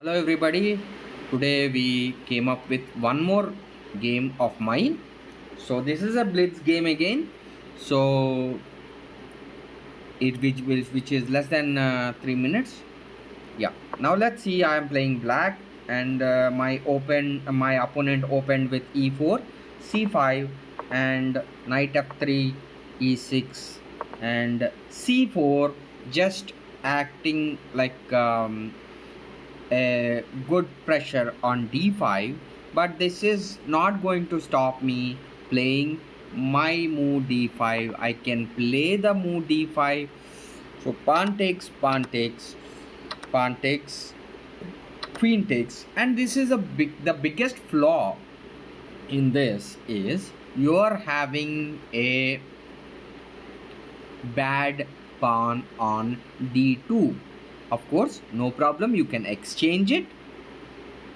Hello everybody. Today we came up with one more game of mine. So this is a blitz game again. So which is less than 3 minutes. Yeah. Now let's see. I am playing black, and my opponent opened with e4, c5, and knight f3, e6, and c4. Just acting like a good pressure on d5, but this is not going to stop me playing my move d5. I can play the move d5. So pawn takes, pawn takes, pawn takes, queen takes, and this is the biggest flaw in this is you are having a bad pawn on d2. Of course, no problem, you can exchange it.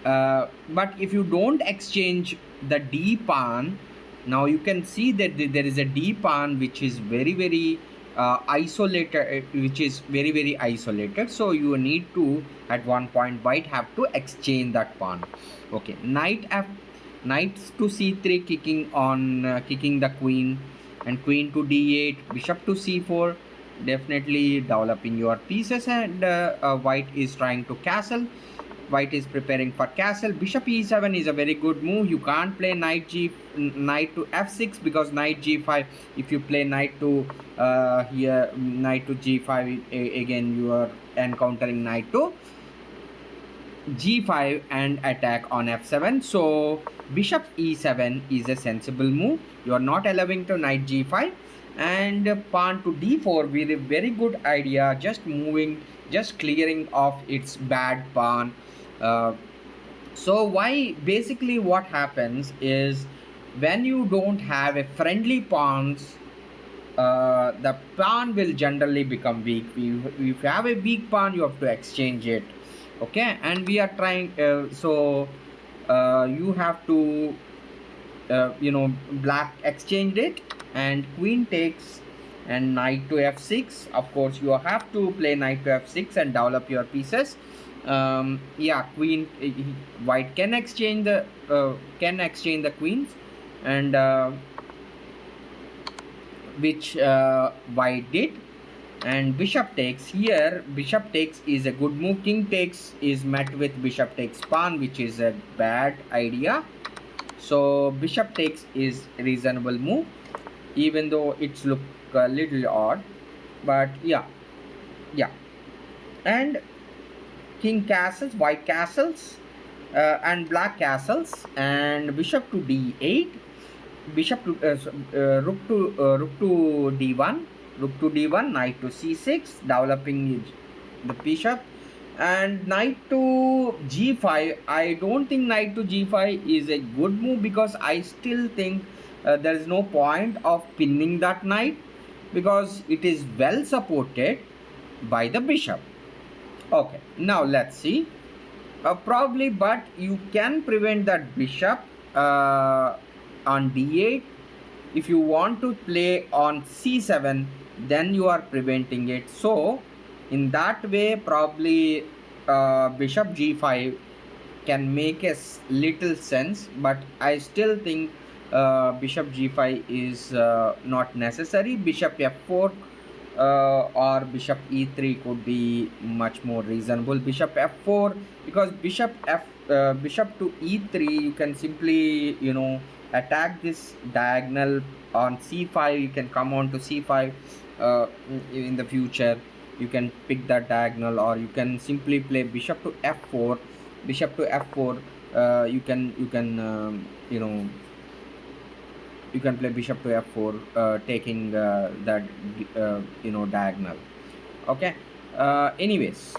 But if you don't exchange the d pawn, now you can see that there is a d pawn which is very isolated, which is very isolated. So you need to, at one point, white have to exchange that pawn. Okay, knight to c3, kicking the queen, and queen to d8, bishop to c4, definitely developing your pieces. And white is trying to castle. White is preparing for castle. Bishop e7 is a very good move. You can't play knight to f6 because knight g5. If you play knight to here, knight to g5, again you are encountering knight to g5 and attack on f7. So bishop e7 is a sensible move. You are not allowing to knight g5, and pawn to d4 with a very good idea, just moving, just clearing off its bad pawn. So why basically what happens is when you don't have a friendly pawns, the pawn will generally become weak. If you have a weak pawn, you have to exchange it. Okay, and we are trying. You have to, black exchanged it, and queen takes, and knight to f6. Of course, you have to play knight to f6 and develop your pieces. Yeah, queen, white can exchange the queens, and which white did. And bishop takes. Here bishop takes is a good move. King takes is met with bishop takes pawn, which is a bad idea. So bishop takes is a reasonable move, even though it's look a little odd, but yeah. And king castles, white castles, and black castles, and bishop to d8, bishop to rook to d1, knight to c6, developing the bishop, and knight to g5. I don't think knight to g5 is a good move because I still think there is no point of pinning that knight because it is well supported by the bishop. Okay, now let's see. Probably, but you can prevent that bishop on d8. If you want to play on c7, then you are preventing it. So in that way, probably bishop g5 can make a little sense, but I still think bishop g5 is not necessary. Bishop f4 or bishop e3 could be much more reasonable. Bishop f4, because bishop to e3, you can simply attack this diagonal on c5. You can come on to c5 in the future. You can pick that diagonal, or you can simply play bishop to f4. You can play bishop to f4, taking that diagonal. Okay. Anyways,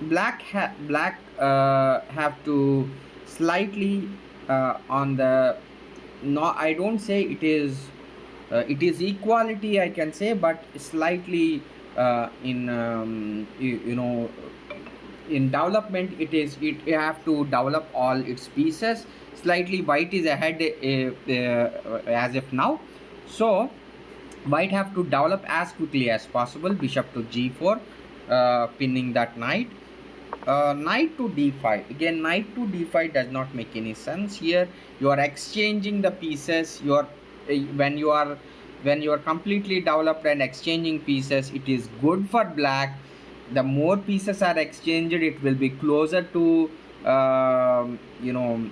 black have to slightly on the, no, I don't say it is equality, I can say, but slightly in in development, it have to develop all its pieces. Slightly white is ahead as of now. So white have to develop as quickly as possible. Bishop to g4, pinning that knight, Knight to d5. Again, knight to d5 does not make any sense here. You are exchanging the pieces. You are when you are completely developed and exchanging pieces, it is good for black. The more pieces are exchanged, it will be closer to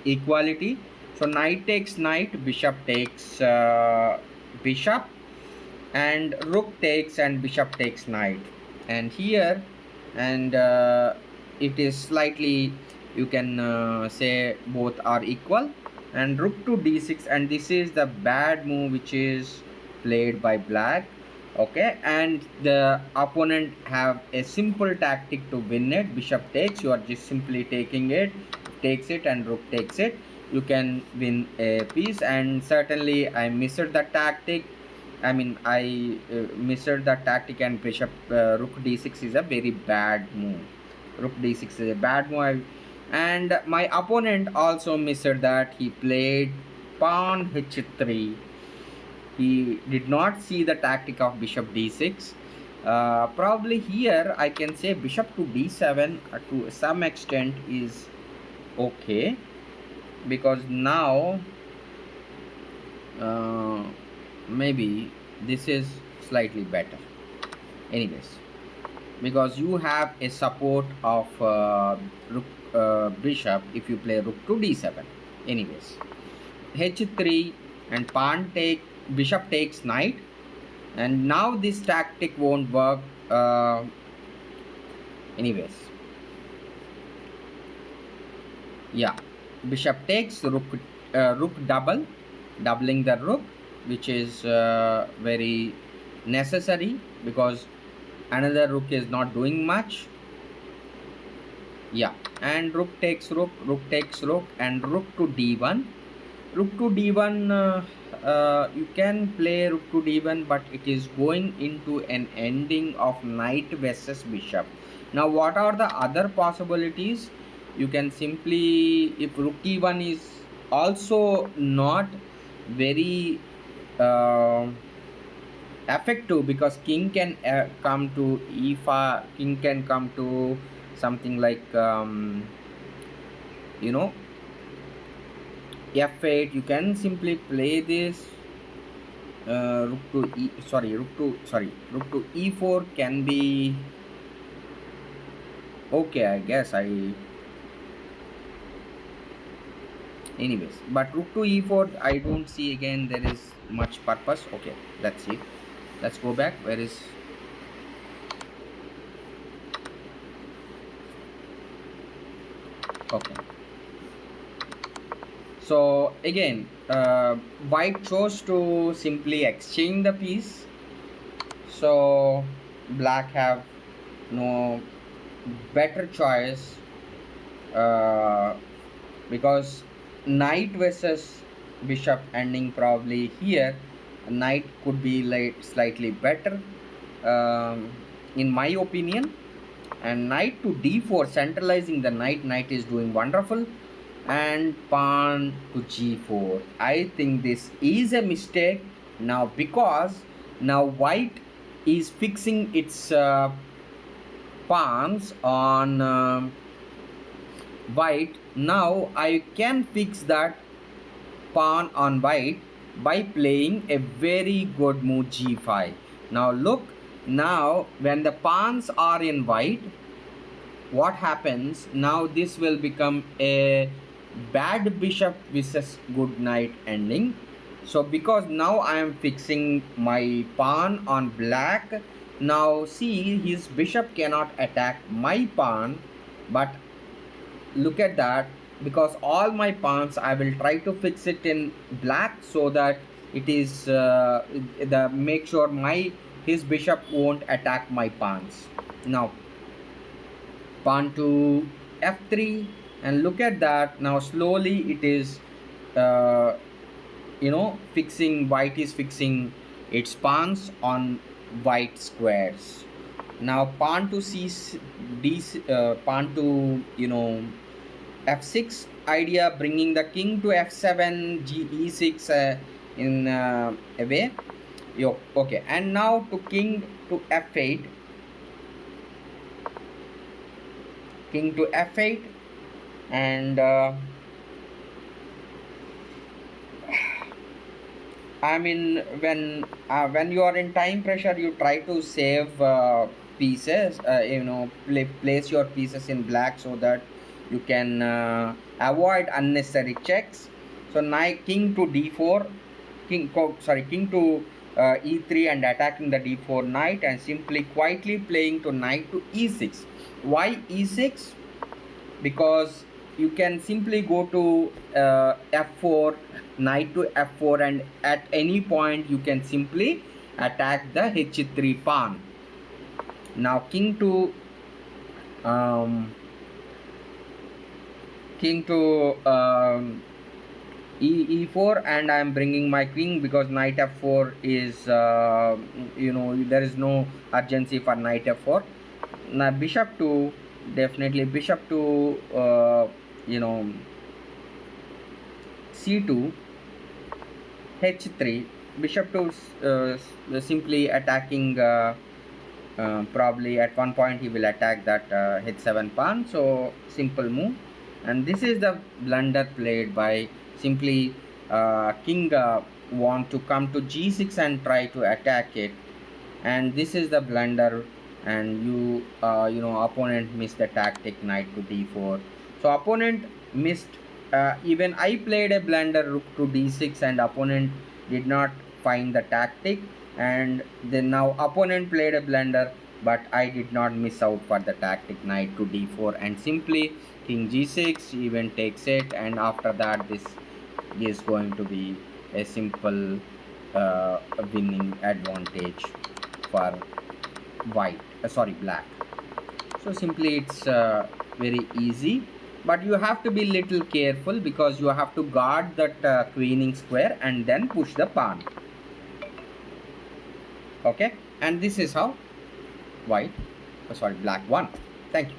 equality. So knight takes knight, bishop takes bishop, and rook takes and bishop takes knight. And here, and it is slightly, you can say both are equal, and rook to d6, and this is the bad move which is played by black. Okay, and the opponent have a simple tactic to win it. Bishop takes, you are just simply taking it, takes it, and rook takes it. You can win a piece, and certainly I missed the tactic. I mean, I missed the tactic, and bishop rook d6 is a very bad move. Rook d6 is a bad move, and my opponent also missed that. He played pawn h3. He did not see the tactic of bishop d6. Probably here I can say bishop to d7 to some extent is okay, because now maybe this is slightly better anyways, because you have a support of rook bishop if you play rook to d7 anyways. h3 and pawn take, bishop takes knight, and now this tactic won't work anyways. Yeah, bishop takes rook, rook doubling the rook, which is very necessary because another rook is not doing much. Yeah, and rook takes rook, rook takes rook, and rook to d1. Rook to d1, you can play rook to d1, but it is going into an ending of knight versus bishop. Now what are the other possibilities? You can simply, if rook e1 is also not very effective, because king can come to e5, king can come to something like f8. You can simply play this rook to e, rook to e4 can be okay, I guess. Anyways, but rook to e4 I don't see again there is much purpose. Okay, let's see, let's go back. Where is, okay, so again white chose to simply exchange the piece, so black have no better choice, because knight versus bishop ending, probably here knight could be like slightly better in my opinion. And knight to d4, centralizing the knight is doing wonderful, and pawn to g4. I think this is a mistake now, because now white is fixing its pawns on white. Now I can fix that pawn on white by playing a very good move g5. Now look, now when the pawns are in white, what happens now? This will become a bad bishop versus good knight ending. So because now I am fixing my pawn on black, now see, his bishop cannot attack my pawn, but look at that, because all my pawns I will try to fix it in black, so that it is the make sure my his bishop won't attack my pawns. Now pawn to f3, and look at that, now slowly it is uh, fixing, white is fixing its pawns on white squares. Now pawn to c d, pawn to f6 idea, bringing the king to f7, g e6 in a way. Okay, and now to king to f8. king to f8, and I mean, when you are in time pressure, you try to save pieces. Place your pieces in black so that you can avoid unnecessary checks. So knight king to d4, king to e3 and attacking the d4 knight, and simply quietly playing to knight to e6. Why e6? Because you can simply go to f4, knight to f4, and at any point you can simply attack the h3 pawn. Now um, king to e4, and I'm bringing my king because knight f4 is there is no urgency for knight f4. Now bishop to, definitely bishop to c2, h3, bishop to simply attacking, probably at one point he will attack that h7 pawn, so simple move. And this is the blunder played by simply king want to come to g6 and try to attack it, and this is the blunder, and opponent missed the tactic knight to d4. So opponent missed, even I played a blunder rook to d6 and opponent did not find the tactic, and then now opponent played a blunder, but I did not miss out for the tactic knight to d4, and simply king g6 even takes it, and after that this is going to be a simple winning advantage for white, black. So simply it's very easy, but you have to be little careful because you have to guard that queening square and then push the pawn. Okay, and this is how black won. Thank you.